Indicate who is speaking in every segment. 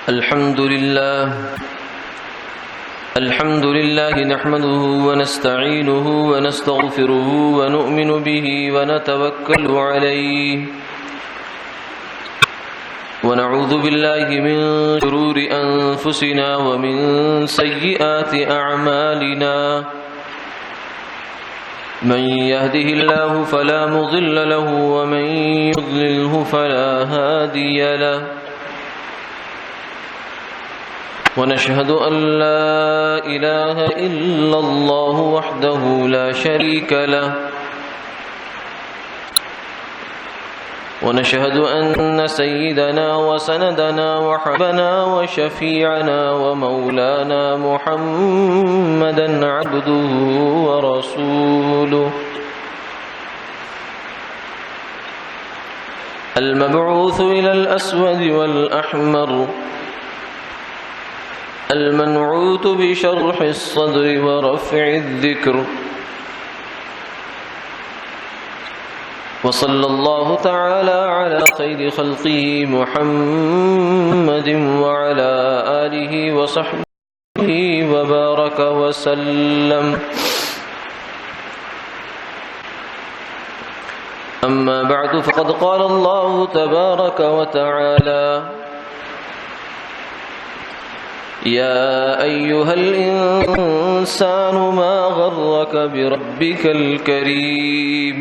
Speaker 1: الحمد لله نحمده ونستعينه ونستغفره ونؤمن به ونتوكل عليه ونعوذ بالله من شرور أنفسنا ومن سيئات أعمالنا من يهده الله فلا مضل له ومن يضلله فلا هادي له ونشهد أن لا إله إلا الله وحده لا شريك له ونشهد أن سيدنا وسندنا وحبنا وشفيعنا ومولانا محمدا عبده ورسوله المبعوث إلى الأسود والأحمر المنعوت بشرح الصدر ورفع الذكر وصلى الله تعالى على خير خلقه محمد وعلى آله وصحبه وبارك وسلم أما بعد فقد قال الله تبارك وتعالى يا أيها الإنسان ما غرك بربك الكريم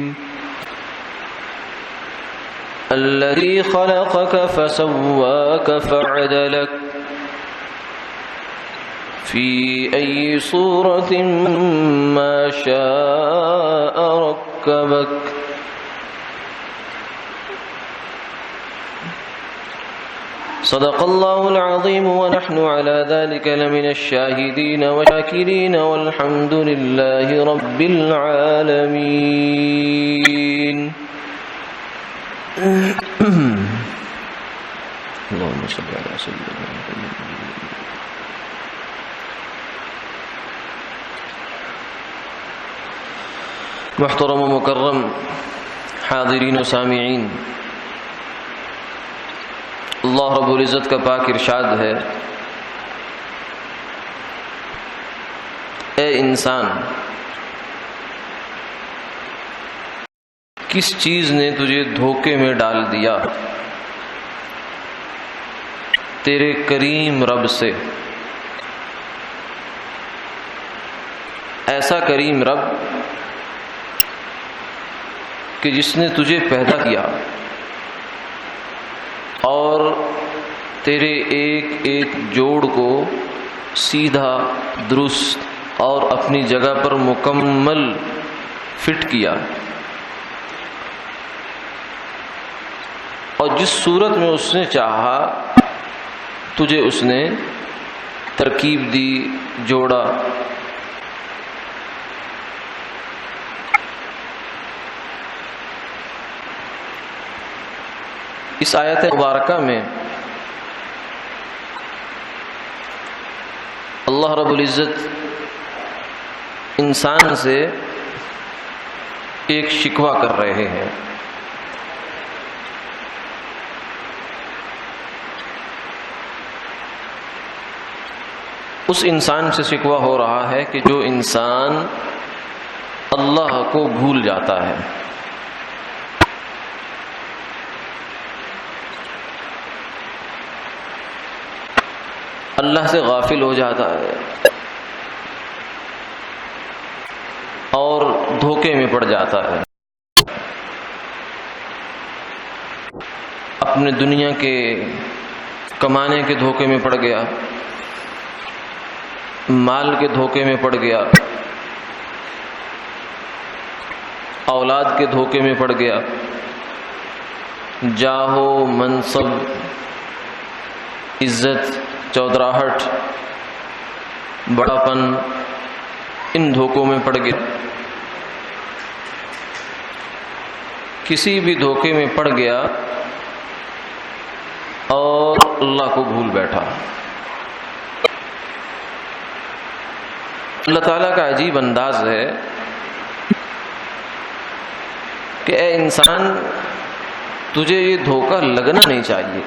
Speaker 1: الذي خلقك فسواك فعدلك في أي صورة ما شاء ركبك صدق الله العظيم ونحن على ذلك لمن الشاهدين والشاكرين والحمد لله رب العالمين اللهم صل على سيدنا محمد. محترم و مکرم حاضرین و سامعین، اللہ رب العزت کا پاک ارشاد ہے، اے انسان، کس چیز نے تجھے دھوکے میں ڈال دیا تیرے کریم رب سے؟ ایسا کریم رب کہ جس نے تجھے پیدا کیا اور تیرے ایک ایک جوڑ کو سیدھا، درست اور اپنی جگہ پر مکمل فٹ کیا، اور جس صورت میں اس نے چاہا تجھے اس نے ترکیب دی، جوڑا۔ اس آیت مبارکہ میں اللہ رب العزت انسان سے ایک شکوہ کر رہے ہیں۔ اس انسان سے شکوہ ہو رہا ہے کہ جو انسان اللہ کو بھول جاتا ہے، اللہ سے غافل ہو جاتا ہے اور دھوکے میں پڑ جاتا ہے، اپنے دنیا کے کمانے کے دھوکے میں پڑ گیا، مال کے دھوکے میں پڑ گیا، اولاد کے دھوکے میں پڑ گیا، جاہو، منصب، عزت، چودراہٹ، بڑا پن، ان دھوکوں میں پڑ گیا۔ کسی بھی دھوکے میں پڑ گیا اور اللہ کو بھول بیٹھا۔ اللہ تعالیٰ کا عجیب انداز ہے کہ اے انسان، تجھے یہ دھوکہ لگنا نہیں چاہیے،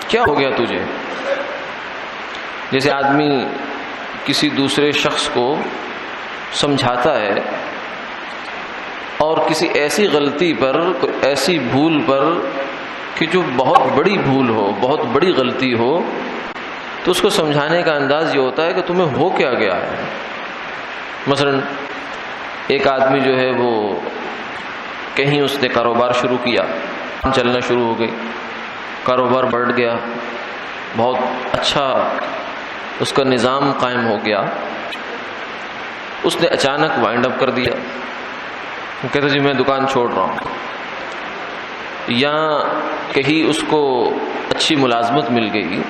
Speaker 1: کیا ہو گیا تجھے؟ جیسے آدمی کسی دوسرے شخص کو سمجھاتا ہے اور کسی ایسی غلطی پر، ایسی بھول پر کہ جو بہت بڑی بھول ہو، بہت بڑی غلطی ہو، تو اس کو سمجھانے کا انداز یہ ہوتا ہے کہ تمہیں ہو کیا گیا ہے۔ مثلا ایک آدمی جو ہے وہ کہیں اس نے کاروبار شروع کیا، چلنا شروع ہو گئی، کاروبار بڑھ گیا، بہت اچھا اس کا نظام قائم ہو گیا، اس نے اچانک وائنڈ اپ کر دیا، کہتے جی میں دکان چھوڑ رہا ہوں، یا کہیں اس کو اچھی ملازمت مل گئی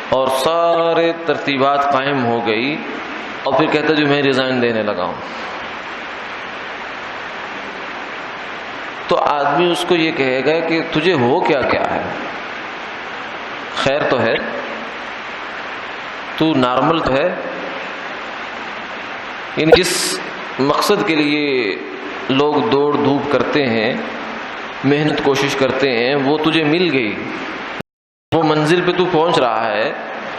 Speaker 1: اور سارے ترتیبات قائم ہو گئی، اور پھر کہتا جی میں ریزائن دینے لگا ہوں۔ تو آدمی اس کو یہ کہے گا کہ تجھے ہو کیا کیا ہے؟ خیر تو ہے؟ تو نارمل تو ہے؟ یعنی جس مقصد کے لیے لوگ دوڑ دھوپ کرتے ہیں، محنت کوشش کرتے ہیں، وہ تجھے مل گئی، وہ منزل پہ تو پہنچ رہا ہے،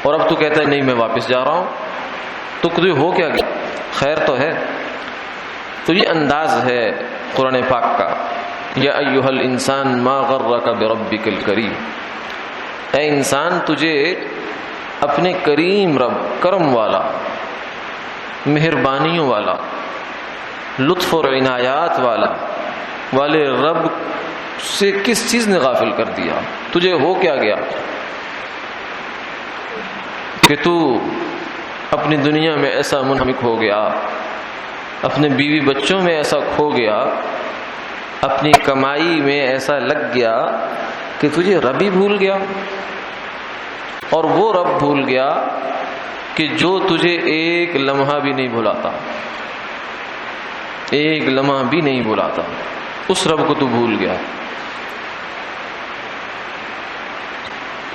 Speaker 1: اور اب تو کہتا ہے نہیں میں واپس جا رہا ہوں، تو تجھے ہو کیا گیا؟ خیر تو ہے؟ تو یہ انداز ہے قرآن پاک کا، یا ایھا الانسان ما غرک بربک الکریم، اے انسان تجھے اپنے کریم رب، کرم والا، مہربانیوں والا، لطف اور عنایات والے رب سے کس چیز نے غافل کر دیا؟ تجھے ہو کیا گیا کہ تو اپنی دنیا میں ایسا منہمک ہو گیا، اپنے بیوی بچوں میں ایسا کھو گیا، اپنی کمائی میں ایسا لگ گیا کہ تجھے رب ہی بھول گیا؟ اور وہ رب بھول گیا کہ جو تجھے ایک لمحہ بھی نہیں بھلاتا، ایک لمحہ بھی نہیں بھلاتا، اس رب کو تو بھول گیا۔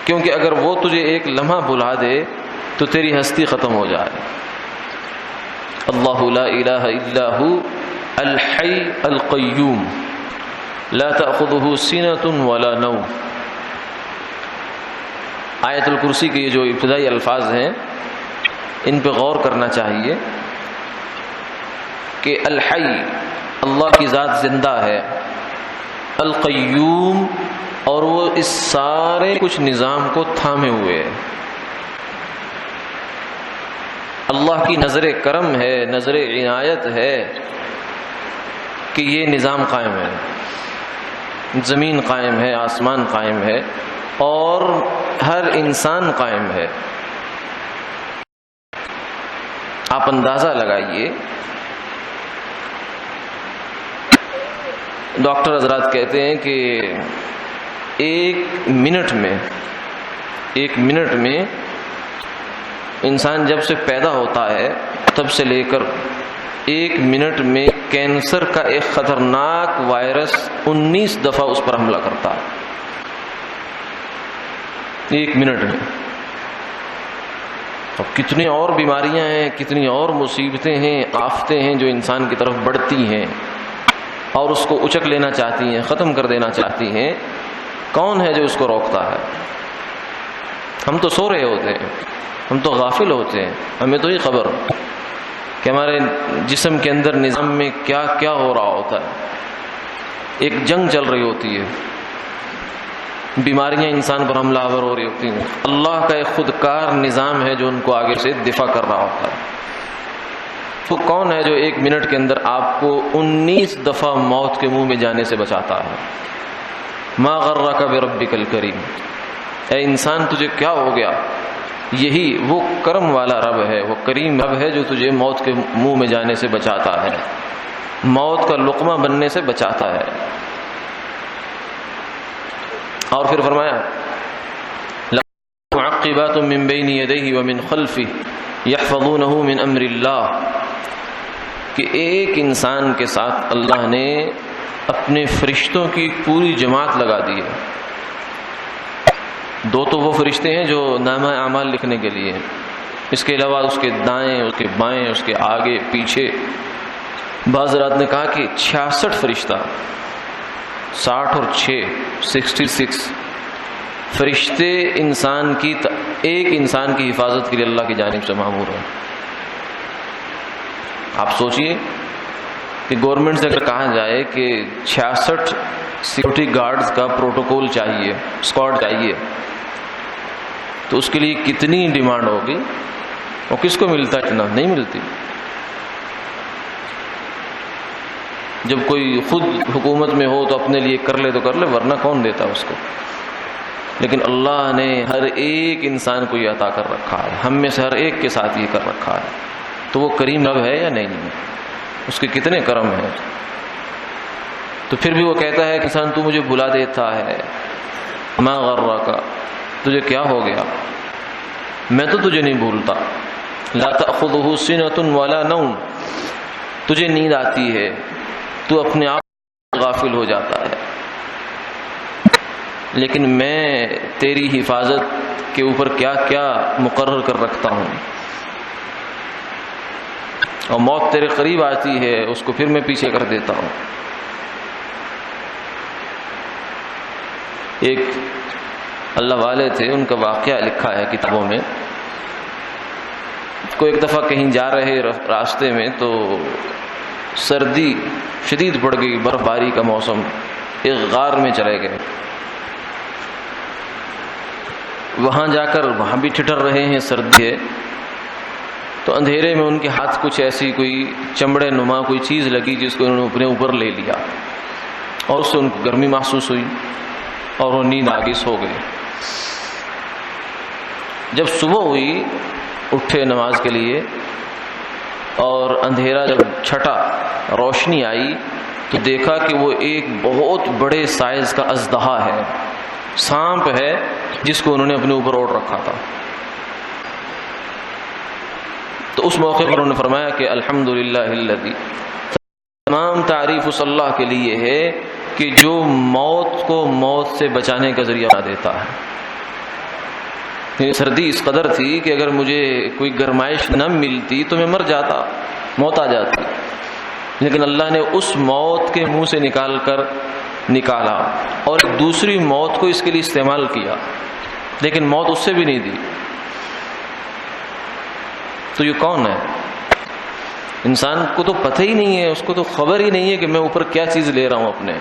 Speaker 1: کیونکہ اگر وہ تجھے ایک لمحہ بھلا دے تو تیری ہستی ختم ہو جائے۔ اللہ لا الہ الا ہو الحی القیوم لا تأخذہ سنۃ ولا نوم۔ آیت الکرسی کے یہ جو ابتدائی الفاظ ہیں ان پہ غور کرنا چاہیے کہ الحی اللہ کی ذات زندہ ہے، القیوم اور وہ اس سارے کچھ نظام کو تھامے ہوئے ہے۔ اللہ کی نظر کرم ہے، نظر عنایت ہے کہ یہ نظام قائم ہے، زمین قائم ہے، آسمان قائم ہے، اور ہر انسان قائم ہے۔ آپ اندازہ لگائیے، ڈاکٹر حضرات کہتے ہیں کہ ایک منٹ میں انسان جب سے پیدا ہوتا ہے تب سے لے کر ایک منٹ میں کینسر کا ایک خطرناک وائرس 19 دفعہ اس پر حملہ کرتا ہے، ایک منٹ میں۔ اب کتنی اور بیماریاں ہیں، کتنی اور مصیبتیں ہیں، آفتیں ہیں جو انسان کی طرف بڑھتی ہیں اور اس کو اچک لینا چاہتی ہیں، ختم کر دینا چاہتی ہیں۔ کون ہے جو اس کو روکتا ہے؟ ہم تو سو رہے ہوتے ہیں، ہم تو غافل ہوتے ہیں، ہمیں تو یہ خبر کہ ہمارے جسم کے اندر نظام میں کیا کیا ہو رہا ہوتا ہے۔ ایک جنگ چل رہی ہوتی ہے، بیماریاں انسان پر حملہ آور ہو رہی ہوتی ہیں، اللہ کا ایک خودکار نظام ہے جو ان کو آگے سے دفاع کر رہا ہوتا ہے۔ تو کون ہے جو ایک منٹ کے اندر آپ کو 19 دفعہ موت کے منہ میں جانے سے بچاتا ہے؟ ما غرک بربک الکریم، اے انسان تجھے کیا ہو گیا؟ یہی وہ کرم والا رب ہے، وہ کریم رب ہے جو تجھے موت کے منہ میں جانے سے بچاتا ہے، موت کا لقمہ بننے سے بچاتا ہے۔ اور پھر فرمایا معقبات من بین یدیہ ومن خلفہ یحفظونہ من امر اللہ، کہ ایک انسان کے ساتھ اللہ نے اپنے فرشتوں کی پوری جماعت لگا دی ہے۔ دو تو وہ فرشتے ہیں جو نامہ اعمال لکھنے کے لیے، اس کے علاوہ اس کے دائیں، اس کے بائیں، اس کے آگے پیچھے۔ بعض رات نے کہا کہ 66 فرشتہ، 60 اور 6 66، فرشتے ایک انسان کی حفاظت کے لیے اللہ کی جانب سے مامور ہیں۔ آپ سوچئے کہ گورنمنٹ سے اگر کہا جائے کہ 66 سیکورٹی گارڈز کا پروٹوکول چاہیے، اسکواڈ چاہیے، تو اس کے لیے کتنی ڈیمانڈ ہوگی، اور کس کو ملتا ہے اتنا؟ نہیں ملتی۔ جب کوئی خود حکومت میں ہو تو اپنے لیے کر لے تو کر لے، ورنہ کون دیتا اس کو؟ لیکن اللہ نے ہر ایک انسان کو یہ عطا کر رکھا ہے، ہم میں سے ہر ایک کے ساتھ یہ کر رکھا ہے، تو وہ کریم رب ہے یا نہیں ہے؟ اس کے کتنے کرم ہیں۔ تو پھر بھی وہ کہتا ہے کہ انسان تو مجھے بلا دیتا ہے، ما غرک، تجھے کیا ہو گیا؟ میں تو تجھے نہیں بھولتا۔ لا تأخذہ سنۃ ولا نوم، تجھے نیند آتی ہے، تو اپنے آپ غافل ہو جاتا ہے، لیکن میں تیری حفاظت کے اوپر کیا کیا مقرر کر رکھتا ہوں، اور موت تیرے قریب آتی ہے اس کو پھر میں پیچھے کر دیتا ہوں۔ ایک اللہ والے تھے، ان کا واقعہ لکھا ہے کتابوں میں۔ کوئی ایک دفعہ کہیں جا رہے راستے میں تو سردی شدید پڑ گئی، برف باری کا موسم، ایک غار میں چلے گئے۔ وہاں جا کر وہاں بھی ٹھٹر رہے ہیں، سردی ہے، تو اندھیرے میں ان کے ہاتھ کچھ ایسی کوئی چمڑے نما کوئی چیز لگی جس کو انہوں نے اپنے اوپر لے لیا، اور اس سے ان کو گرمی محسوس ہوئی اور وہ نیند آگے سو گئے۔ جب صبح ہوئی اٹھے نماز کے لیے، اور اندھیرا جب چھٹا، روشنی آئی، تو دیکھا کہ وہ ایک بہت بڑے سائز کا اژدہا ہے، سانپ ہے، جس کو انہوں نے اپنے اوپر اوڑھ رکھا تھا۔ تو اس موقع پر انہوں نے فرمایا کہ الحمدللہ الذی، تمام تعریف اس اللہ کے لیے ہے کہ جو موت کو موت سے بچانے کا ذریعہ بنا دیتا ہے۔ سردی اس قدر تھی کہ اگر مجھے کوئی گرمائش نہ ملتی تو میں مر جاتا، موت آ جاتی، لیکن اللہ نے اس موت کے منہ سے نکالا اور دوسری موت کو اس کے لیے استعمال کیا، لیکن موت اس سے بھی نہیں دی۔ تو یہ کون ہے؟ انسان کو تو پتہ ہی نہیں ہے، اس کو تو خبر ہی نہیں ہے کہ میں اوپر کیا چیز لے رہا ہوں اپنے۔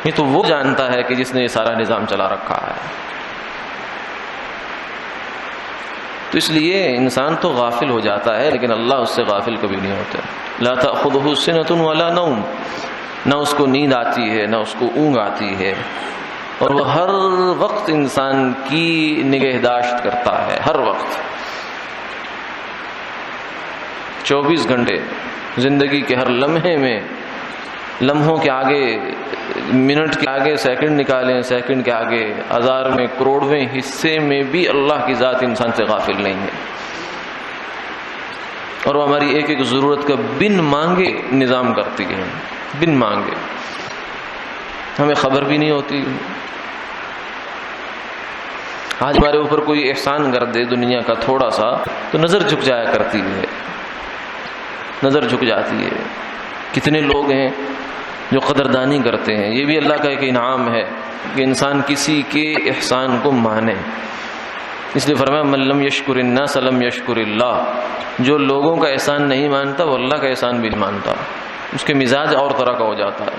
Speaker 1: یہ تو وہ جانتا ہے کہ جس نے یہ سارا نظام چلا رکھا ہے۔ تو اس لیے انسان تو غافل ہو جاتا ہے، لیکن اللہ اس سے غافل کبھی نہیں ہوتا۔ لا تأخذہ سنۃ ولا نوم، نہ اس کو نیند آتی ہے نہ اس کو اونگ آتی ہے، اور وہ ہر وقت انسان کی نگہداشت کرتا ہے، ہر وقت 24 گھنٹے زندگی کے ہر لمحے میں، لمحوں کے آگے منٹ کے آگے سیکنڈ نکالیں، سیکنڈ کے آگے ہزار میں کروڑویں حصے میں بھی اللہ کی ذات انسان سے غافل نہیں ہے، اور وہ ہماری ایک ایک ضرورت کا بن مانگے نظام کرتی ہے، بن مانگے، ہمیں خبر بھی نہیں ہوتی۔ آج ہمارے اوپر کوئی احسان کر دے دنیا کا تھوڑا سا تو نظر جھک جایا کرتی ہے، نظر جھک جاتی ہے۔ کتنے لوگ ہیں جو قدردانی کرتے ہیں، یہ بھی اللہ کا ایک انعام ہے کہ انسان کسی کے احسان کو مانے۔ اس لیے فرمایا من لم یشکر الناس لم یشکر اللہ، جو لوگوں کا احسان نہیں مانتا وہ اللہ کا احسان بھی نہیں مانتا، اس کے مزاج اور طرح کا ہو جاتا ہے۔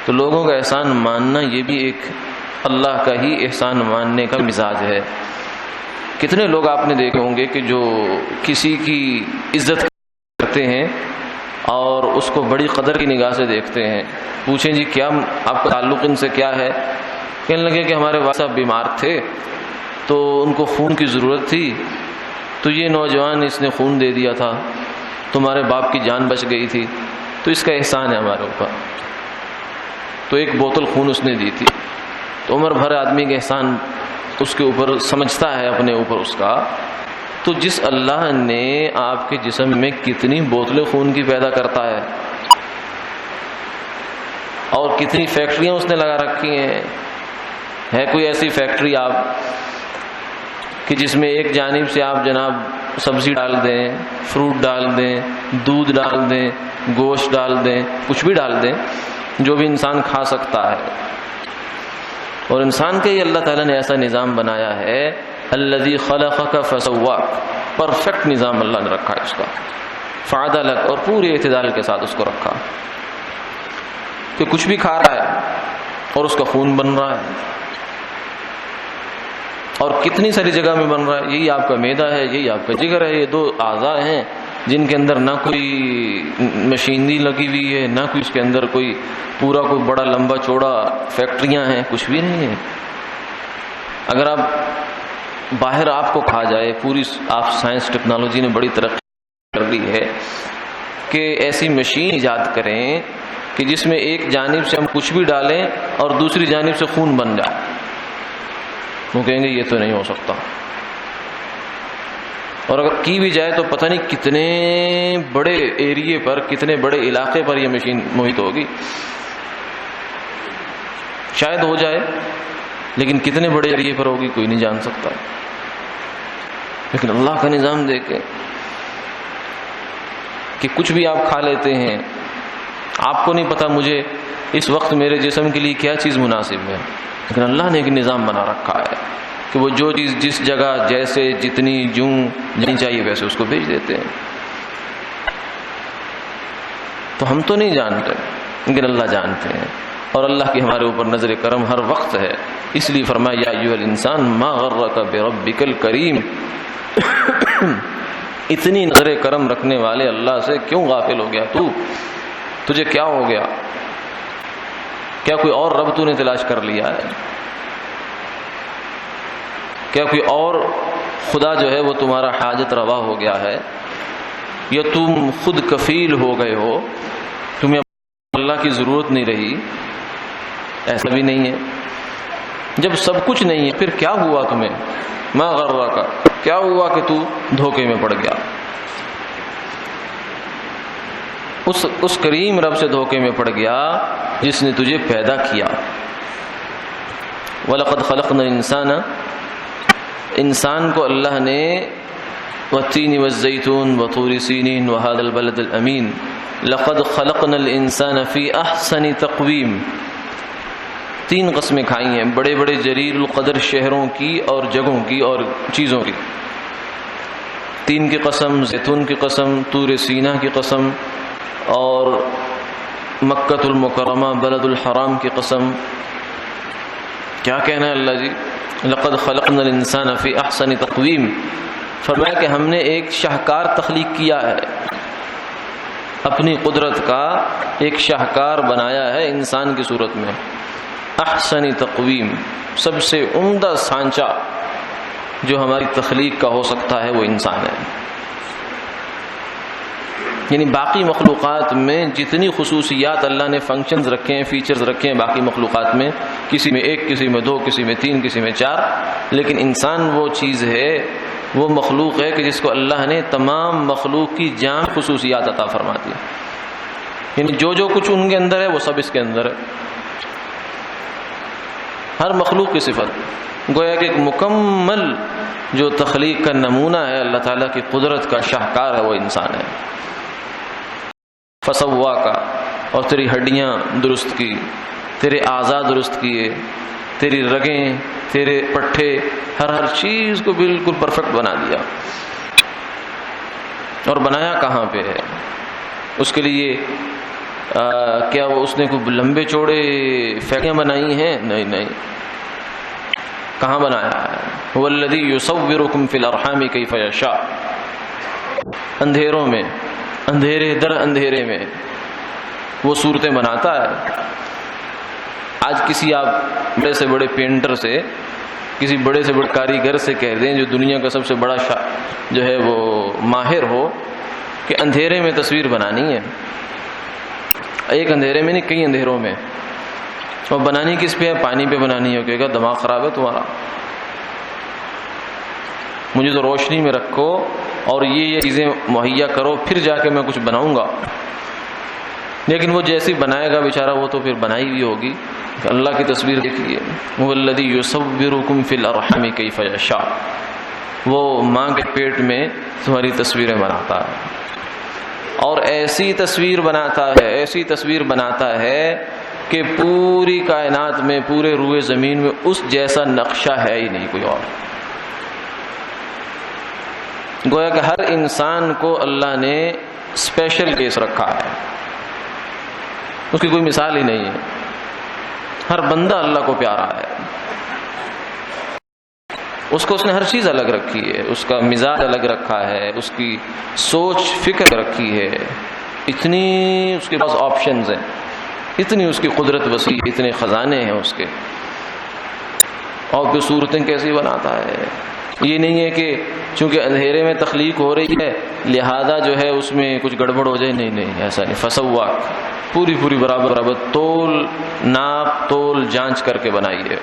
Speaker 1: تو لوگوں کا احسان ماننا یہ بھی ایک اللہ کا ہی احسان ماننے کا مزاج ہے۔ کتنے لوگ آپ نے دیکھے ہوں گے کہ جو کسی کی عزت کرتے ہیں اور اس کو بڑی قدر کی نگاہ سے دیکھتے ہیں، پوچھیں جی کیا آپ کا تعلق ان سے کیا ہے؟ کہنے لگے کہ ہمارے والد صاحب بیمار تھے تو ان کو خون کی ضرورت تھی، تو یہ نوجوان اس نے خون دے دیا تھا، تمہارے باپ کی جان بچ گئی تھی، تو اس کا احسان ہے ہمارے اوپر، تو ایک بوتل خون اس نے دی تھی۔ تو عمر بھر آدمی کا احسان اس کے اوپر سمجھتا ہے، اپنے اوپر اس کا۔ تو جس اللہ نے آپ کے جسم میں کتنی بوتلیں خون کی پیدا کرتا ہے، اور کتنی فیکٹریاں اس نے لگا رکھی ہیں، ہے کوئی ایسی فیکٹری آپ کہ جس میں ایک جانب سے آپ جناب سبزی ڈال دیں، فروٹ ڈال دیں، دودھ ڈال دیں، گوشت ڈال دیں، کچھ بھی ڈال دیں جو بھی انسان کھا سکتا ہے، اور انسان کے ہی اللہ تعالیٰ نے ایسا نظام بنایا ہے، الذی خلقک فسواک، پرفیکٹ نظام اللہ نے رکھا ہے اس کا، فعدلک، اور پورے اعتدال کے ساتھ اس کو رکھا کہ کچھ بھی کھا رہا ہے اور اس کا خون بن رہا ہے، اور کتنی ساری جگہ میں بن رہا ہے، یہی آپ کا معدہ ہے، یہی آپ کا جگر ہے، یہ دو اعضاء ہیں جن کے اندر نہ کوئی مشینری لگی ہوئی ہے، نہ کوئی اس کے اندر کوئی پورا کوئی بڑا لمبا چوڑا فیکٹریاں ہیں، کچھ بھی نہیں ہے۔ اگر آپ باہر آپ کو کھا جائے، پوری آپ سائنس ٹیکنالوجی نے بڑی ترقی کر دی ہے کہ ایسی مشین ایجاد کریں کہ جس میں ایک جانب سے ہم کچھ بھی ڈالیں اور دوسری جانب سے خون بن جائے، وہ کہیں گے یہ تو نہیں ہو سکتا، اور اگر کی بھی جائے تو پتہ نہیں کتنے بڑے ایریے پر، کتنے بڑے علاقے پر یہ مشین محیط ہوگی، شاید ہو جائے لیکن کتنے بڑے ایریے پر ہوگی کوئی نہیں جان سکتا۔ لیکن اللہ کا نظام دیکھیں کہ کچھ بھی آپ کھا لیتے ہیں، آپ کو نہیں پتا مجھے اس وقت میرے جسم کے لیے کیا چیز مناسب ہے، لیکن اللہ نے ایک نظام بنا رکھا ہے کہ وہ جو چیز جس جگہ جیسے جتنی جوں جانی چاہیے ویسے اس کو بھیج دیتے ہیں۔ تو ہم تو نہیں جانتے لیکن اللہ جانتے ہیں، اور اللہ کی ہمارے اوپر نظر کرم ہر وقت ہے، اس لیے فرمایا یا ایھا الانسان ما غرک بربک الکریم، اتنی نظر کرم رکھنے والے اللہ سے کیوں غافل ہو گیا تو؟ تجھے کیا ہو گیا؟ کیا کوئی اور رب تو نے تلاش کر لیا ہے؟ کیا کوئی اور خدا جو ہے وہ تمہارا حاجت روا ہو گیا ہے، یا تم خود کفیل ہو گئے ہو، تمہیں اللہ کی ضرورت نہیں رہی؟ ایسا بھی نہیں ہے۔ جب سب کچھ نہیں ہے پھر کیا ہوا تمہیں؟ ما غرک، کیا ہوا کہ تو دھوکے میں پڑ گیا؟ اس کریم رب سے دھوکے میں پڑ گیا جس نے تجھے پیدا کیا۔ وَلَقَدْ خَلَقْنَا الْإِنسَانَ، انسان کو اللہ نے وَالتِّينِ وَالزَّيْتُونِ وَطُورِ سِينِينَ وَهَذَا الْبَلَدِ الْأَمِينَ لَقَدْ خَلَقْنَا الْإِنسَانَ فِي أَحْسَنِ تَقْوِيمٍ، 3 قسمیں کھائی ہیں، بڑے بڑے جلیل القدر شہروں کی اور جگہوں کی اور چیزوں کی، 3 کی قسم، زیتون کی قسم، طور سینا کی قسم، اور مکۃ المکرمہ بلد الحرام کی قسم۔ کیا کہنا ہے اللہ جی؟ لقد خلقنا الانسان فی احسن تقویم، فرمایا کہ ہم نے ایک شاہکار تخلیق کیا ہے، اپنی قدرت کا ایک شاہکار بنایا ہے انسان کی صورت میں۔ احسن تقویم، سب سے عمدہ سانچہ جو ہماری تخلیق کا ہو سکتا ہے وہ انسان ہے۔ یعنی باقی مخلوقات میں جتنی خصوصیات اللہ نے فنکشنز رکھے ہیں، فیچرز رکھے ہیں باقی مخلوقات میں، کسی میں 1، کسی میں 2، کسی میں 3، کسی میں 4، لیکن انسان وہ چیز ہے، وہ مخلوق ہے کہ جس کو اللہ نے تمام مخلوق کی جامع خصوصیات عطا فرما دی۔ یعنی جو کچھ ان کے اندر ہے وہ سب اس کے اندر ہے، ہر مخلوق کی صفت، گویا کہ ایک مکمل جو تخلیق کا نمونہ ہے اللہ تعالیٰ کی قدرت کا شاہکار ہے وہ انسان ہے۔ فسوا کا، اور تیری ہڈیاں درست کی، تیرے اعضاء درست کیے، تیری رگیں، تیرے پٹھے، ہر چیز کو بالکل پرفیکٹ بنا دیا۔ اور بنایا کہاں پہ ہے؟ اس کے لیے کیا وہ اس نے کوئی لمبے چوڑے فیکٹریاں بنائی ہیں؟ نہیں، کہاں بنایا ہے؟ هو الذی یصورکم فی الارحام کیف یشاء، اندھیروں میں، اندھیرے در اندھیرے میں وہ صورتیں بناتا ہے۔ آج کسی آپ بڑے سے بڑے پینٹر سے، کسی بڑے سے بڑے کاریگر سے کہہ دیں جو دنیا کا سب سے بڑا جو ہے وہ ماہر ہو کہ اندھیرے میں تصویر بنانی ہے، ایک اندھیرے میں نہیں کئی اندھیروں میں، اور بنانی کس پہ ہے؟ پانی پہ بنانی ہے، کہے گا دماغ خراب ہے تمہارا، مجھے تو روشنی میں رکھو اور یہ چیزیں مہیا کرو پھر جا کے میں کچھ بناؤں گا۔ لیکن وہ جیسی بنائے گا بیچارہ وہ تو پھر بنائی ہوئی ہوگی۔ اللہ کی تصویر دیکھیے، هو الذی یصورکم فی الارحام کیف یشاء، وہ ماں کے پیٹ میں تمہاری تصویریں بناتا ہے، اور ایسی تصویر بناتا ہے کہ پوری کائنات میں، پورے روئے زمین میں اس جیسا نقشہ ہے ہی نہیں کوئی اور۔ گویا کہ ہر انسان کو اللہ نے اسپیشل کیس رکھا ہے، اس کی کوئی مثال ہی نہیں ہے۔ ہر بندہ اللہ کو پیارا ہے، اس کو اس نے ہر چیز الگ رکھی ہے، اس کا مزاج الگ رکھا ہے، اس کی سوچ فکر رکھی ہے، اتنی اس کے پاس آپشنز ہیں، اتنی اس کی قدرت وسیع، اتنے خزانے ہیں اس کے، اور پھر صورتیں کیسی بناتا ہے۔ یہ نہیں ہے کہ چونکہ اندھیرے میں تخلیق ہو رہی ہے لہذا جو ہے اس میں کچھ گڑبڑ ہو جائے، نہیں نہیں، ایسا نہیں۔ فسواک، پوری پوری برابر برابر تول ناپ تول جانچ کر کے بنائی ہے۔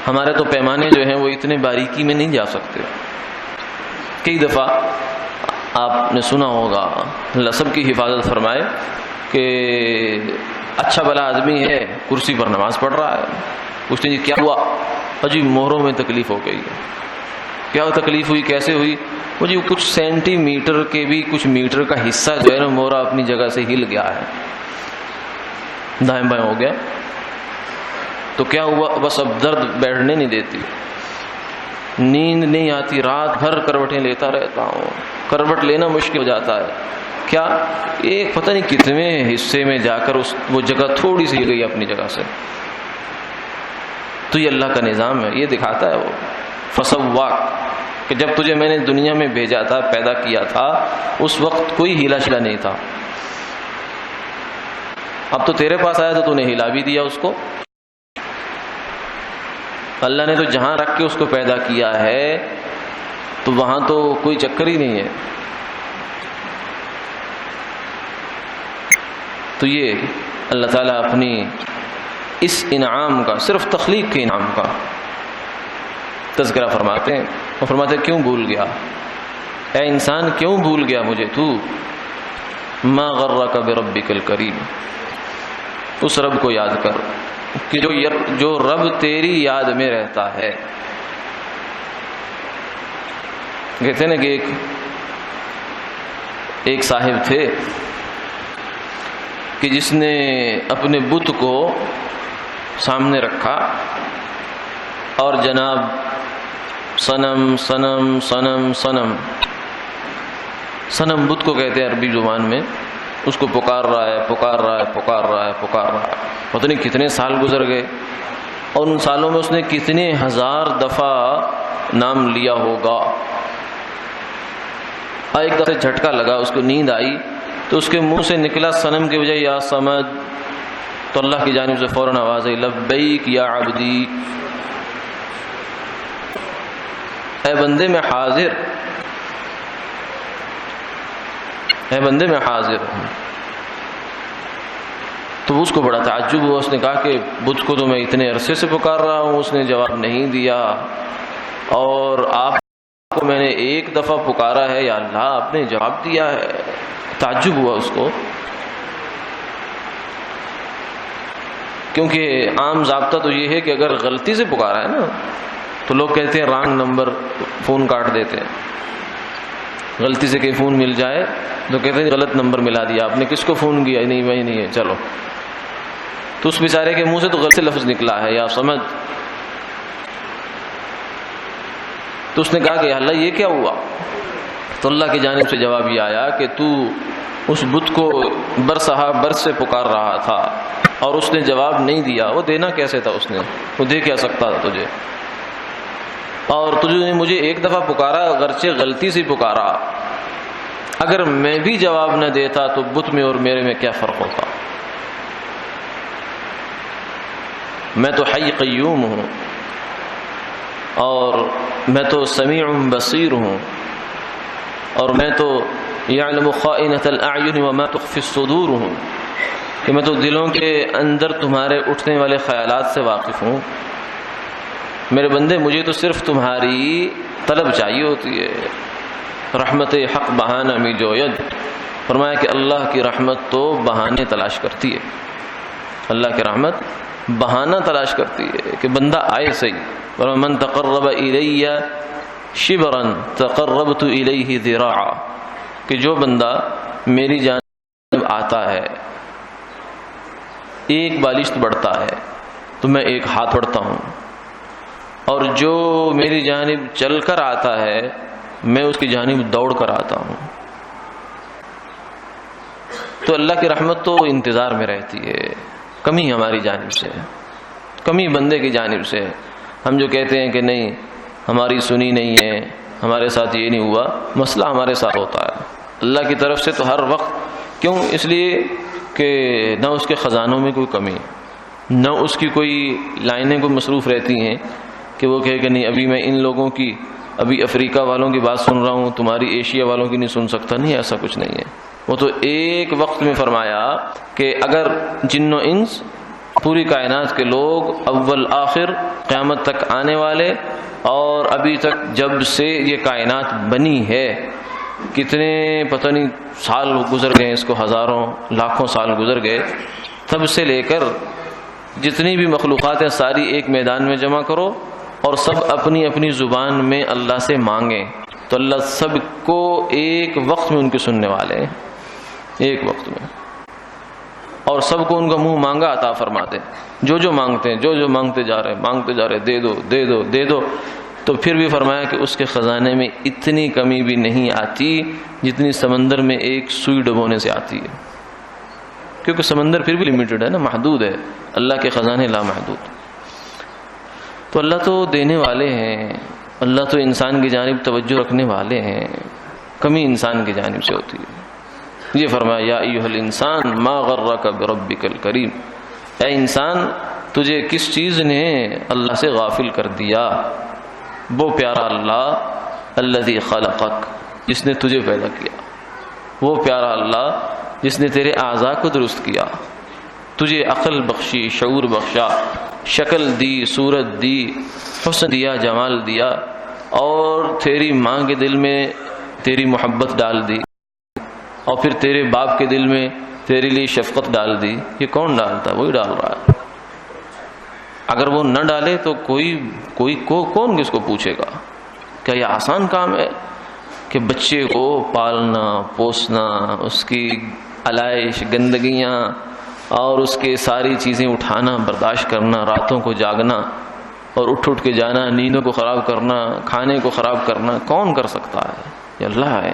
Speaker 1: ہمارے تو پیمانے جو ہیں وہ اتنے باریکی میں نہیں جا سکتے۔ کئی دفعہ آپ نے سنا ہوگا، اللہ سب کی حفاظت فرمائے، کہ اچھا بھلا آدمی ہے، کرسی پر نماز پڑھ رہا ہے، پوچھتے ہیں جی کیا ہوا؟ جی مہروں میں تکلیف ہو گئی۔ کیا تکلیف ہوئی؟ کیسے ہوئی؟ وہ جی کچھ سینٹی میٹر کے بھی کچھ میٹر کا حصہ جو ہے نا مہرا اپنی جگہ سے ہل گیا ہے، دائیں بائیں ہو گیا۔ تو کیا ہوا؟ بس اب درد بیٹھنے نہیں دیتی، نیند نہیں آتی، رات بھر کروٹیں لیتا رہتا ہوں، کروٹ لینا مشکل ہو جاتا ہے۔ کیا؟ ایک پتہ نہیں کتنے حصے میں جا کر وہ جگہ تھوڑی سی گئی اپنی جگہ سے۔ تو یہ اللہ کا نظام ہے، یہ دکھاتا ہے وہ فسواک، کہ جب تجھے میں نے دنیا میں بھیجا تھا، پیدا کیا تھا، اس وقت کوئی ہیلا شلا نہیں تھا۔ اب تو تیرے پاس آیا تو نے ہلا بھی دیا اس کو۔ اللہ نے تو جہاں رکھ کے اس کو پیدا کیا ہے تو وہاں تو کوئی چکر ہی نہیں ہے۔ تو یہ اللہ تعالیٰ اپنی اس انعام کا، صرف تخلیق کے انعام کا تذکرہ فرماتے ہیں، اور فرماتے ہیں کیوں بھول گیا اے انسان، کیوں بھول گیا مجھے تو؟ ما غرک بربک الکریم، اس رب کو یاد کر کہ جو رب تیری یاد میں رہتا ہے۔ کہتے ہیں نا کہ ایک صاحب تھے کہ جس نے اپنے بت کو سامنے رکھا اور جناب صنم صنم صنم صنم، صنم بت کو کہتے ہیں عربی زبان میں، اس کو پکار رہا ہے پکار رہا ہے پکار رہا ہے پکار رہا ہے۔ پتہ نہیں کتنے سال گزر گئے، اور ان سالوں میں اس نے کتنے ہزار دفعہ نام لیا ہوگا۔ ایک دفعہ جھٹکا لگا، اس کو نیند آئی، تو اس کے منہ سے نکلا صنم کے بجائے یا صمد، تو اللہ کی جانب سے فوراً آواز آئی لبیک یا عبدی، اے بندے میں حاضر، اے بندے میں حاضر ہوں۔ تو اس کو بڑا تعجب ہوا، اس نے کہا کہ بت کو تو میں اتنے عرصے سے پکار رہا ہوں، اس نے جواب نہیں دیا، اور آپ کو میں نے ایک دفعہ پکارا ہے، یا اللہ آپ نے جواب دیا ہے۔ تعجب ہوا اس کو، کیونکہ عام ضابطہ تو یہ ہے کہ اگر غلطی سے پکارا ہے نا تو لوگ کہتے ہیں رانگ نمبر، فون کاٹ دیتے ہیں۔ غلطی سے کہیں فون مل جائے تو کہتے ہیں غلط نمبر ملا دیا آپ نے، کس کو فون کیا؟ نہیں وہی نہیں ہے، چلو۔ تو اس بیچارے کے منہ سے تو غلط سے لفظ نکلا ہے یا سمجھ، تو اس نے کہا کہ اللہ یہ کیا ہوا؟ تو اللہ کی جانب سے جواب یہ آیا کہ تو اس بت کو برسہا برس سے پکار رہا تھا اور اس نے جواب نہیں دیا۔ وہ دینا کیسے تھا؟ اس نے وہ دے کیا سکتا تھا تجھے؟ اور تجھے نے مجھے ایک دفعہ پکارا، اگرچہ غلطی سے پکارا، اگر میں بھی جواب نہ دیتا تو بت میں اور میرے میں کیا فرق ہوتا؟ میں تو حی قیوم ہوں، اور میں تو سمیع بصیر ہوں، اور میں تو یعلم خائنۃ الاعین وما تخفی الصدور ہوں، کہ میں تو دلوں کے اندر تمہارے اٹھنے والے خیالات سے واقف ہوں۔ میرے بندے مجھے تو صرف تمہاری طلب چاہیے ہوتی ہے۔ رحمت حق بہانہ می جوید، فرمایا کہ اللہ کی رحمت تو بہانے تلاش کرتی ہے، اللہ کی رحمت بہانہ تلاش کرتی ہے کہ بندہ آئے صحیح۔ وَمَنْ تَقَرَّبَ إِلَيَّ شِبْرًا تَقَرَّبْتُ إِلَيْهِ ذِرَاعًا، کہ جو بندہ میری جانب آتا ہے، ایک بالشت بڑھتا ہے تو میں ایک ہاتھ بڑھتا ہوں، اور جو میری جانب چل کر آتا ہے میں اس کی جانب دوڑ کر آتا ہوں۔ تو اللہ کی رحمت تو انتظار میں رہتی ہے، کمی ہماری جانب سے، کمی بندے کی جانب سے۔ ہم جو کہتے ہیں کہ نہیں ہماری سنی نہیں ہے، ہمارے ساتھ یہ نہیں ہوا، مسئلہ ہمارے ساتھ ہوتا ہے اللہ کی طرف سے تو ہر وقت۔ کیوں؟ اس لیے کہ نہ اس کے خزانوں میں کوئی کمی، نہ اس کی کوئی لائنیں کوئی مصروف رہتی ہیں کہ وہ کہے کہ نہیں ابھی میں ان لوگوں کی، ابھی افریقہ والوں کی بات سن رہا ہوں، تمہاری ایشیا والوں کی نہیں سن سکتا۔ نہیں، ایسا کچھ نہیں ہے۔ وہ تو ایک وقت میں فرمایا کہ اگر جن و انس، پوری کائنات کے لوگ، اول آخر، قیامت تک آنے والے، اور ابھی تک جب سے یہ کائنات بنی ہے کتنے پتہ نہیں سال گزر گئے، اس کو ہزاروں لاکھوں سال گزر گئے، تب سے لے کر جتنی بھی مخلوقات ہیں ساری ایک میدان میں جمع کرو اور سب اپنی اپنی زبان میں اللہ سے مانگیں تو اللہ سب کو ایک وقت میں ان کے سننے والے ہیں، ایک وقت میں، اور سب کو ان کا منہ مانگا عطا فرماتے، جو جو مانگتے ہیں، جو جو مانگتے جا رہے، دے دو دے دو دے دو۔ تو پھر بھی فرمایا کہ اس کے خزانے میں اتنی کمی بھی نہیں آتی جتنی سمندر میں ایک سوئی ڈبونے سے آتی ہے، کیونکہ سمندر پھر بھی لمیٹڈ ہے نا، محدود ہے، اللہ کے خزانے لامحدود۔ تو اللہ تو دینے والے ہیں، اللہ تو انسان کی جانب توجہ رکھنے والے ہیں، کمی انسان کی جانب سے ہوتی ہے۔ یہ فرمایا یا ایھا الانسان ما غرک بربک الکریم، اے انسان تجھے کس چیز نے اللہ سے غافل کر دیا؟ وہ پیارا اللہ الذی خلقک، جس نے تجھے پیدا کیا، وہ پیارا اللہ جس نے تیرے اعضاء کو درست کیا، تجھے عقل بخشی، شعور بخشا، شکل دی، صورت دی، حسن دیا، جمال دیا، اور تیری ماں کے دل میں تیری محبت ڈال دی، اور پھر تیرے باپ کے دل میں تیرے لیے شفقت ڈال دی۔ یہ کون ڈالتا ہے؟ وہی ڈال رہا ہے۔ اگر وہ نہ ڈالے تو کون کس کو پوچھے گا؟ کیا یہ آسان کام ہے کہ بچے کو پالنا، پوسنا، اس کی علائش، گندگیاں اور اس کے ساری چیزیں اٹھانا، برداشت کرنا، راتوں کو جاگنا اور اٹھ کے جانا، نیندوں کو خراب کرنا، کھانے کو خراب کرنا، کون کر سکتا ہے؟ یہ اللہ ہے۔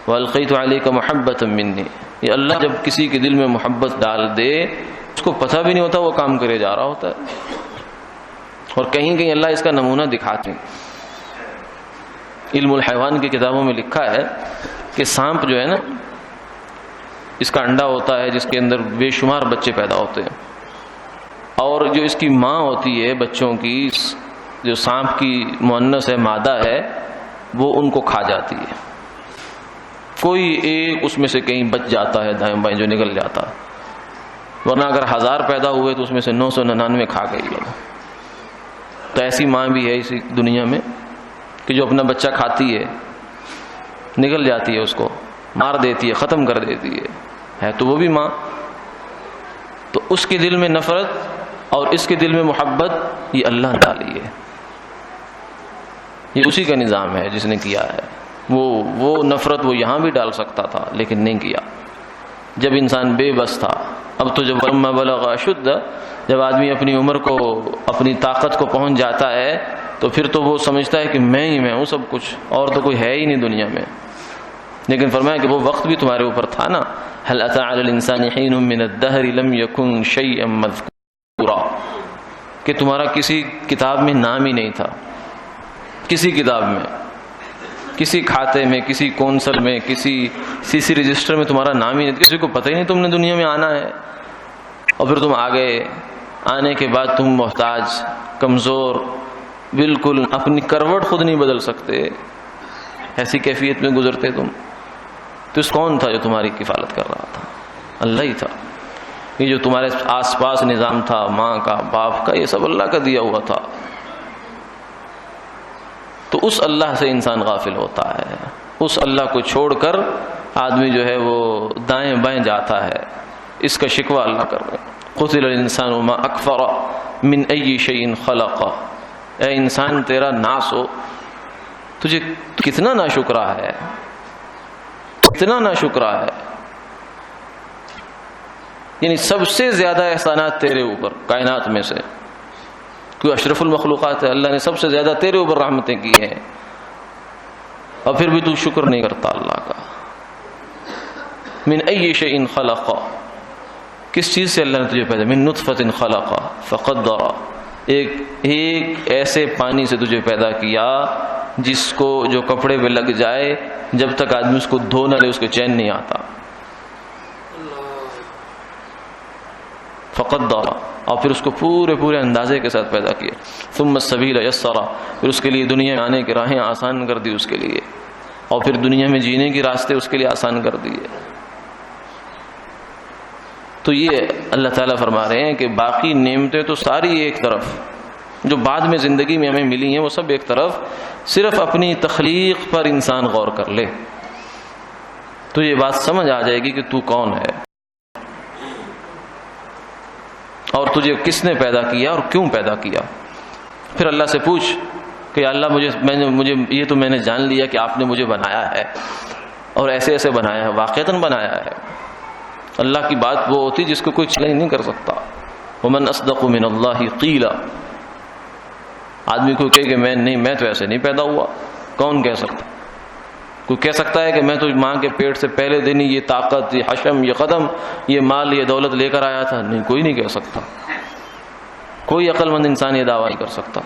Speaker 1: وَأَلْقَيْتُ عَلَيْكَ مَحَبَّةً مِّنِّي، یہ اللہ جب کسی کے دل میں محبت ڈال دے اس کو پتہ بھی نہیں ہوتا وہ کام کرے جا رہا ہوتا ہے، اور کہیں کہیں اللہ اس کا نمونہ دکھاتے ہیں۔ علم الحیوان کی کتابوں میں لکھا ہے کہ سانپ جو ہے نا، اس کا انڈا ہوتا ہے جس کے اندر بے شمار بچے پیدا ہوتے ہیں، اور جو اس کی ماں ہوتی ہے بچوں کی، جو سانپ کی مؤنث ہے، مادہ ہے، وہ ان کو کھا جاتی ہے۔ کوئی ایک اس میں سے کہیں بچ جاتا ہے دائیں بائیں جو نکل جاتا ہے، ورنہ اگر 1000 پیدا ہوئے تو اس میں سے 999 کھا گئی ہے۔ تو ایسی ماں بھی ہے اسی دنیا میں کہ جو اپنا بچہ کھاتی ہے، نکل جاتی ہے، اس کو مار دیتی ہے، ختم کر دیتی ہے تو وہ بھی ماں۔ تو اس کے دل میں نفرت اور اس کے دل میں محبت یہ اللہ نے ڈالی ہے، یہ اسی کا نظام ہے جس نے کیا ہے۔ وہ نفرت وہ یہاں بھی ڈال سکتا تھا لیکن نہیں کیا، جب انسان بے بس تھا۔ اب تو جب لما بلغ اشد، جب آدمی اپنی عمر کو، اپنی طاقت کو پہنچ جاتا ہے تو پھر تو وہ سمجھتا ہے کہ میں ہی میں ہوں سب کچھ، اور تو کوئی ہے ہی نہیں دنیا میں۔ لیکن فرمایا کہ وہ وقت بھی تمہارے اوپر تھا نا، هل اتى على الانسان حين من الدهر لم يكن شيئا مذكورا، کہ تمہارا کسی کتاب میں نام ہی نہیں تھا، کسی کتاب میں، کسی کھاتے میں، کسی کونسل میں، کسی سی رجسٹر میں تمہارا نام ہی نہیں، کسی کو پتہ ہی نہیں تم نے دنیا میں آنا ہے، اور پھر تم آ گئے۔ آنے کے بعد تم محتاج، کمزور، بالکل اپنی کروٹ خود نہیں بدل سکتے، ایسی کیفیت میں گزرتے تم۔ تو اس کون تھا جو تمہاری کفالت کر رہا تھا؟ اللہ ہی تھا۔ یہ جو تمہارے آس پاس نظام تھا، ماں کا، باپ کا، یہ سب اللہ کا دیا ہوا تھا۔ تو اس اللہ سے انسان غافل ہوتا ہے، اس اللہ کو چھوڑ کر آدمی جو ہے وہ دائیں بائیں جاتا ہے، اس کا شکوہ اللہ کر رہے ہیں۔ قتل الانسان ما اکفر من ای شیء خلق، اے انسان تیرا ناس ہو، تجھے کتنا ناشکرا ہے، کتنا ناشکرا ہے یعنی سب سے زیادہ احسانات تیرے اوپر کائنات میں سے، کوئی اشرف المخلوقات ہے، اللہ نے سب سے زیادہ تیرے اوپر رحمتیں کی ہیں، اور پھر بھی تو شکر نہیں کرتا اللہ کا۔ من ای شیء خلق، کس چیز سے اللہ نے تجھے پیدا، من نطفۃ خلق فقدر، ایک ایسے پانی سے تجھے پیدا کیا جس کو جو کپڑے پہ لگ جائے جب تک آدمی اس کو دھو نہ لے اس کو چین نہیں آتا، فقدر، اور پھر اس کو پورے اندازے کے ساتھ پیدا کیا، ثم السبیل یسر، پھر اس کے لیے دنیا میں آنے کی راہیں آسان کر دی اس کے لیے، اور پھر دنیا میں جینے کی راستے اس کے لیے آسان کر دیے۔ تو یہ اللہ تعالیٰ فرما رہے ہیں کہ باقی نعمتیں تو ساری ایک طرف، جو بعد میں زندگی میں ہمیں ملی ہیں وہ سب ایک طرف، صرف اپنی تخلیق پر انسان غور کر لے تو یہ بات سمجھ آ جائے گی کہ تو کون ہے اور تجھے کس نے پیدا کیا اور کیوں پیدا کیا۔ پھر اللہ سے پوچھ کہ اللہ مجھے یہ تو میں نے جان لیا کہ آپ نے مجھے بنایا ہے اور ایسے ایسے بنایا ہے، واقعتاً بنایا ہے۔ اللہ کی بات وہ ہوتی جس کو کوئی چیلنج نہیں کر سکتا۔ ومن اصدق من اللہ قیلا، آدمی کو کہے کہ میں تو ایسے نہیں پیدا ہوا، کون کہہ سکتا؟ کوئی کہہ سکتا ہے کہ میں تو ماں کے پیٹ سے پہلے دن ہی یہ طاقت، یہ حشم، یہ قدم، یہ مال، یہ دولت لے کر آیا تھا؟ نہیں، کوئی نہیں کہہ سکتا، کوئی عقل مند انسان یہ دعویٰ نہیں کر سکتا۔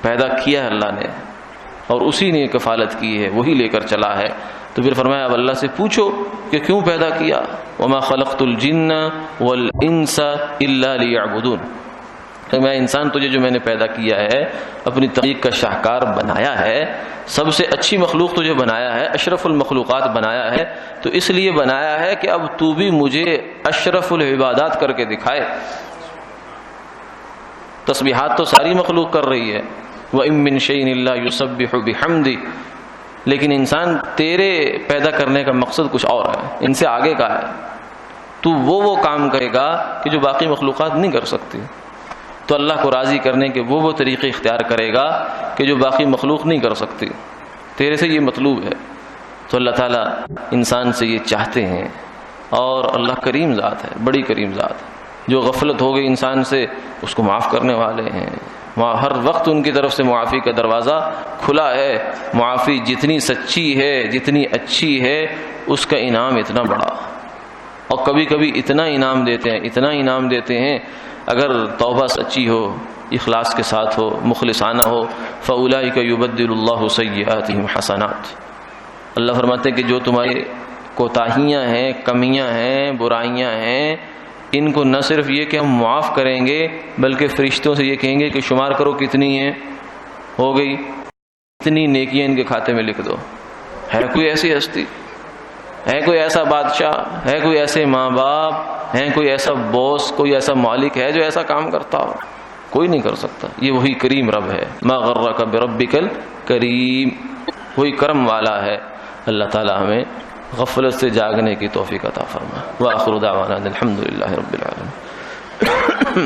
Speaker 1: پیدا کیا ہے اللہ نے اور اسی نے کفالت کی ہے، وہی لے کر چلا ہے۔ تو پھر فرمایا اب اللہ سے پوچھو کہ کیوں پیدا کیا، وما خلقت الجن والانس الا لیعبدون، کہ میں انسان تجھے جو میں نے پیدا کیا ہے، اپنی تخلیق کا شاہکار بنایا ہے، سب سے اچھی مخلوق تجھے بنایا ہے، اشرف المخلوقات بنایا ہے، تو اس لیے بنایا ہے کہ اب تو بھی مجھے اشرف العبادات کر کے دکھائے۔ تسبیحات تو ساری مخلوق کر رہی ہے، وَإِن مِّن شَيْءٍ إِلَّا يُسَبِّحُ بِحَمْدِهِ، لیکن انسان تیرے پیدا کرنے کا مقصد کچھ اور ہے، ان سے آگے کا ہے۔ تو وہ کام کرے گا کہ جو باقی مخلوقات نہیں کر سکتی، تو اللہ کو راضی کرنے کے وہ طریقے اختیار کرے گا کہ جو باقی مخلوق نہیں کر سکتی، تیرے سے یہ مطلوب ہے۔ تو اللہ تعالیٰ انسان سے یہ چاہتے ہیں، اور اللہ کریم ذات ہے، بڑی کریم ذات ہے، جو غفلت ہو گئی انسان سے اس کو معاف کرنے والے ہیں، ہر وقت ان کی طرف سے معافی کا دروازہ کھلا ہے۔ معافی جتنی سچی ہے، جتنی اچھی ہے، اس کا انعام اتنا بڑا، اور کبھی کبھی اتنا انعام دیتے ہیں اگر توبہ سچی ہو، اخلاص کے ساتھ ہو، مخلصانہ ہو، فَأُولَئِكَ يُبَدِّلُ اللَّهُ سَيِّئَاتِهِمْ حَسَنَاتٍ، اللہ فرماتے ہیں کہ جو تمہاری کوتاہیاں ہیں، کمیاں ہیں، برائیاں ہیں، ان کو نہ صرف یہ کہ ہم معاف کریں گے بلکہ فرشتوں سے یہ کہیں گے کہ شمار کرو کتنی ہیں، ہو گئی اتنی نیکیاں ان کے کھاتے میں لکھ دو۔ ہے کوئی ایسی ہستی، ہے کوئی ایسا بادشاہ، ہے کوئی ایسے ماں باپ، ہے کوئی ایسا باس، کوئی ایسا مالک ہے جو ایسا کام کرتا ہو؟ کوئی نہیں کر سکتا۔ یہ وہی کریم رب ہے، ما غرک بربک الکریم، وہی کرم والا ہے۔ اللہ تعالی ہمیں غفلت سے جاگنے کی توفیق عطا فرمائے۔ وآخر دعوانا الحمد للہ رب العالمین۔